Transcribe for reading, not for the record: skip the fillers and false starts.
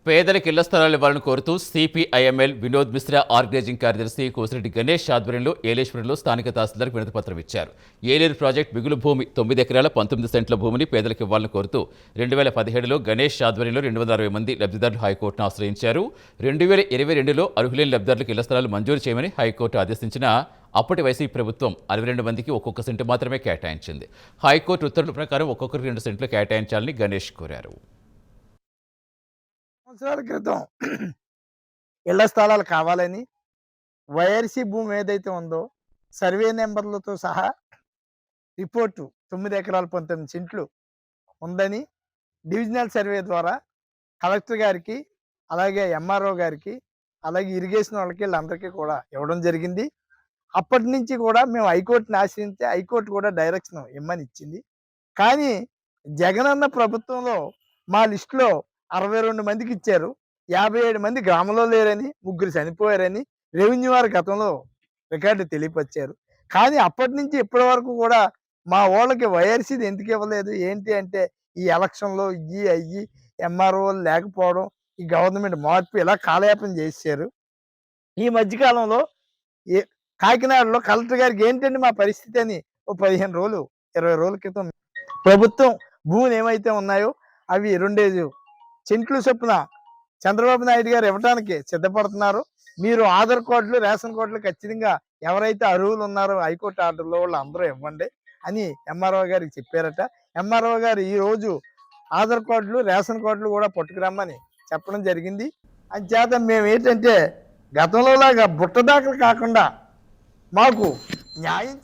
పేదలకు ఇళ్ల స్థలాలు ఇవ్వాలని కోరుతూ సిపిఐఎంఎల్ వినోద్ మిశ్రా ఆర్గనైజింగ్ కార్యదర్శి కోసిరెడ్డి గణేష్ ఆధ్వర్యంలో ఏలేశ్వరంలో స్థానిక తహసీల్దార్కు వినతిపత్రం ఇచ్చారు. ఏలేరు ప్రాజెక్టు మిగులు భూమి 9 ఎకరాల 19 సెంట్ల భూమిని పేదలకు ఇవ్వాలని కోరుతూ 2017లో గణేష్ ఆధ్వర్యంలో 260 మంది లబ్ధిదారులు హైకోర్టును ఆశ్రయించారు. 2022లో అర్హులైన లబ్ధిదారులకు ఇళ్ల స్థలాలు మంజూరు చేయమని హైకోర్టు ఆదేశించినా అప్పటి వైసీపీ ప్రభుత్వం 62 మందికి ఒక్కొక్క సెంటు మాత్రమే కేటాయించింది. హైకోర్టు ఉత్తర్వుల ప్రకారం ఒక్కొక్కరికి 2 సెంట్లు కేటాయించాలని గణేష్ కోరారు. సంవత్సరాల క్రితం ఇళ్ల స్థలాలు కావాలని వైఆర్సీ భూమి ఏదైతే ఉందో సర్వే నెంబర్లతో సహా రిపోర్టు 9 ఎకరాల 19 సెంట్లు ఉందని డివిజనల్ సర్వే ద్వారా కలెక్టర్ గారికి, అలాగే ఎంఆర్ఓ గారికి, అలాగే ఇరిగేషన్ వాళ్ళకి వీళ్ళందరికీ కూడా ఇవ్వడం జరిగింది. అప్పటి నుంచి కూడా మేము హైకోర్టుని ఆశ్రయించి హైకోర్టు కూడా డైరెక్షన్ ఇమ్మని ఇచ్చింది. కానీ జగనన్న ప్రభుత్వంలో మా లిస్టులో 62 మందికి ఇచ్చారు. 57 మంది గ్రామంలో లేరని, 3 చనిపోయారని రెవెన్యూ వారి గతంలో రికార్డు తెలియపరిచారు. కానీ అప్పటి నుంచి ఇప్పటి వరకు కూడా మా వాళ్ళకి వైఆర్సీది ఎందుకు ఇవ్వలేదు ఏంటి అంటే ఈ ఎలక్షన్లో అయ్యి ఎంఆర్ఓలు లేకపోవడం, ఈ గవర్నమెంట్ మార్పు ఇలా కాలయాపన చేశారు. ఈ మధ్యకాలంలో కాకినాడలో కలెక్టర్ గారికి ఏంటండి మా పరిస్థితి అని 15 రోజులు 20 రోజుల క్రితం ప్రభుత్వం భూములు ఏమైతే ఉన్నాయో అవి 2 సెంట్లు చొప్పున చంద్రబాబు నాయుడు గారు ఇవ్వడానికి సిద్ధపడుతున్నారు. మీరు ఆధార్ కార్డులు, రేషన్ కార్డులు ఖచ్చితంగా ఎవరైతే అర్హులు ఉన్నారో హైకోర్టు ఆర్డర్లో వాళ్ళు అందరూ ఇవ్వండి అని ఎంఆర్ఓ గారికి చెప్పారట. ఎంఆర్ఓ గారు ఈరోజు ఆధార్ కార్డులు, రేషన్ కార్డులు కూడా పట్టుకురమ్మని చెప్పడం జరిగింది. అంచేత మేము ఏంటంటే గతంలో లాగా బుట్టదాఖలు కాకుండా మాకు న్యాయం